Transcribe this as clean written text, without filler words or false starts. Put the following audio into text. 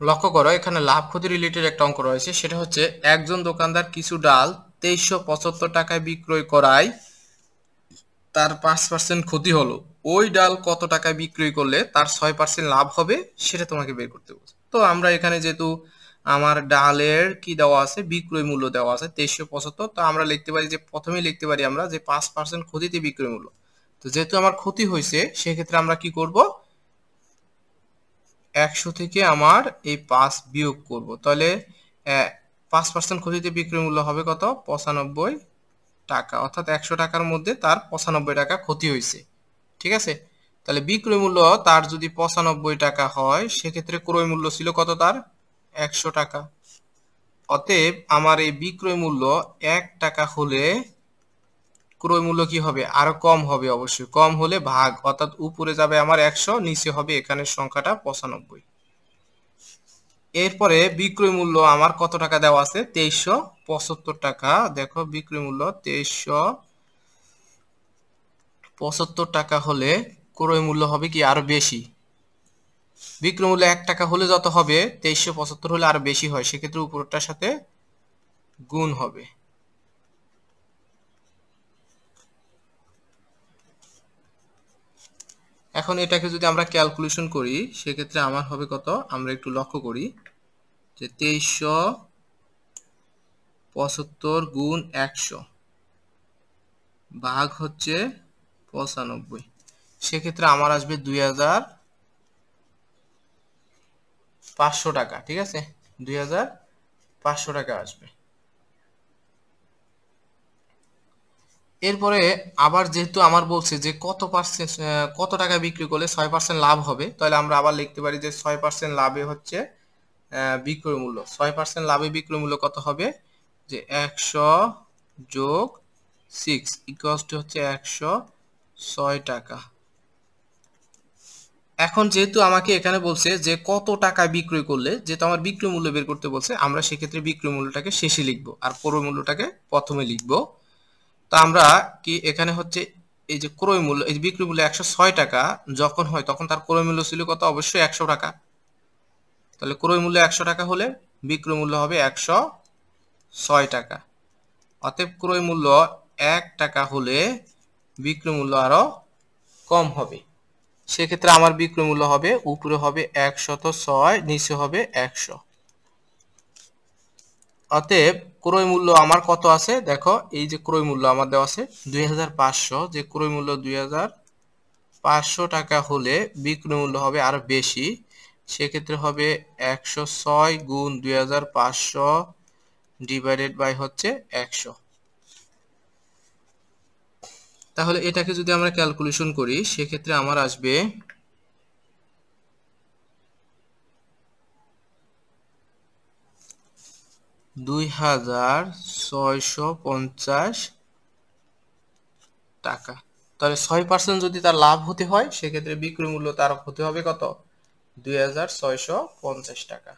লক্ষ্য করো এখানে লাভ ক্ষতি রিলেটেড একটা অঙ্ক রয়েছে, সেটা হচ্ছে একজন দোকানদার কিছু ডাল 2375 টাকায় বিক্রয় করায় তার 5% ক্ষতি হলো। ওই ডাল কত টাকায় বিক্রয় করলে তার 6% লাভ হবে, সেটা তোমাকে বের করতে বলছে। তো আমরা এখানে যেহেতু আমার ডালের কি দেওয়া আছে, বিক্রয় মূল্য দেওয়া আছে 2375, তো আমরা লিখতে পারি যে প্রথমেই লিখতে পারি আমরা যে 5% ক্ষতিতে বিক্রয় মূল্য। তো যেহেতু আমার ক্ষতি হয়েছে সেক্ষেত্রে আমরা কি করব, 100 থেকে আমার এই 5 বিয়োগ করব। তাহলে 5% ক্ষতিতে বিক্রয় মূল্য হবে কত, 95 টাকা। অর্থাৎ 100 টাকার মধ্যে তার 95 টাকা ক্ষতি হয়েছে। ঠিক আছে, তাহলে বিক্রয় মূল্য তার যদি 95 টাকা হয় সেক্ষেত্রে ক্রয় মূল্য ছিল কত তার, 100 টাকা। অতএব আমার এই বিক্রয় মূল্য 1 টাকা হলে ক্রয় মূল্য কি হবে, আরো কম হবে, অবশ্যই কম হলে ভাগ, অর্থাৎ উপরে যাবে আমার 100, নিচে হবে এখানে সংখ্যাটা 95। এরপরে বিক্রয় মূল্য আমার কত টাকা দেওয়া আছে, 2375 টাকা। দেখো বিক্রয় মূল্য 2375 টাকা হলে ক্রয় মূল্য হবে কি আরো বেশি। বিক্রয় মূল্য 1 টাকা হলে যত হবে, 2375 হলে আরো বেশি হয়, সেক্ষেত্রে উপরটার সাথে গুণ হবে। এখন এটাকে যদি আমরা ক্যালকুলেশন করি সেক্ষেত্রে আমার হবে কত, আমরা একটু লক্ষ্য করি যে 2375 গুণ 100 ভাগ হচ্ছে 95, সেক্ষেত্রে আমার আসবে 2500 টাকা। ঠিক আছে, 2500 টাকা আসবে। এরপরে আবার যেহেতু আমার বলছে যে কত টাকা বিক্রি করলে 6% লাভ হবে, তাহলে আমরা আবার লিখতে পারি যে 6% লাভে হচ্ছে বিক্রয় মূল্য, 6% লাভে বিক্রয় মূল্য কত হবে, যে 100 যোগ 6 ইকুয়ালস টু হচ্ছে 106 টাকা। এখন যেহেতু আমাকে এখানে বলছে যে কত টাকায় বিক্রয় করলে, যেহেতু আমার বিক্রয় মূল্য বের করতে বলছে, আমরা সেক্ষেত্রে বিক্রয় মূল্যটাকে শেষে লিখবো আর ক্রয় মূল্যটাকে প্রথমে লিখবো। তো আমরা কি এখানে হচ্ছে এই যে ক্রয় মূল্য, এই যে বিক্রয় মূল্য 106 টাকা যখন হয় তখন তার ক্রয় মূল্য ছিল কত, অবশ্যই 100 টাকা। তাহলে ক্রয় মূল্য 100 টাকা হলে বিক্রয় মূল্য হবে 106 টাকা। অতএব ক্রয় মূল্য 1 টাকা হলে বিক্রয় মূল্য আরো কম হবে, সেক্ষেত্রে আমার বিক্রয় মূল্য হবে উপরে হবে 106, নিচে হবে 100। অতএব ক্রয় মূল্য আমার কত আছে, দেখো এই যে ক্রয় মূল্য আমার দেওয়া আছে 2500, যে ক্রয় মূল্য 2500 টাকা হলে বিক্রয় মূল্য হবে আরো বেশি, সেক্ষেত্রে হবে 106 গুণ 2500 ডিভাইডেড বাই হচ্ছে 100। তাহলে এটাকে যদি আমরা ক্যালকুলেশন করি সেক্ষেত্রে আমার আসবে 2650 টাকা। তাহলে 6% যদি তার লাভ হতে হয় সেক্ষেত্রে বিক্রয় মূল্য তার হতে হবে কত, 2650 টাকা।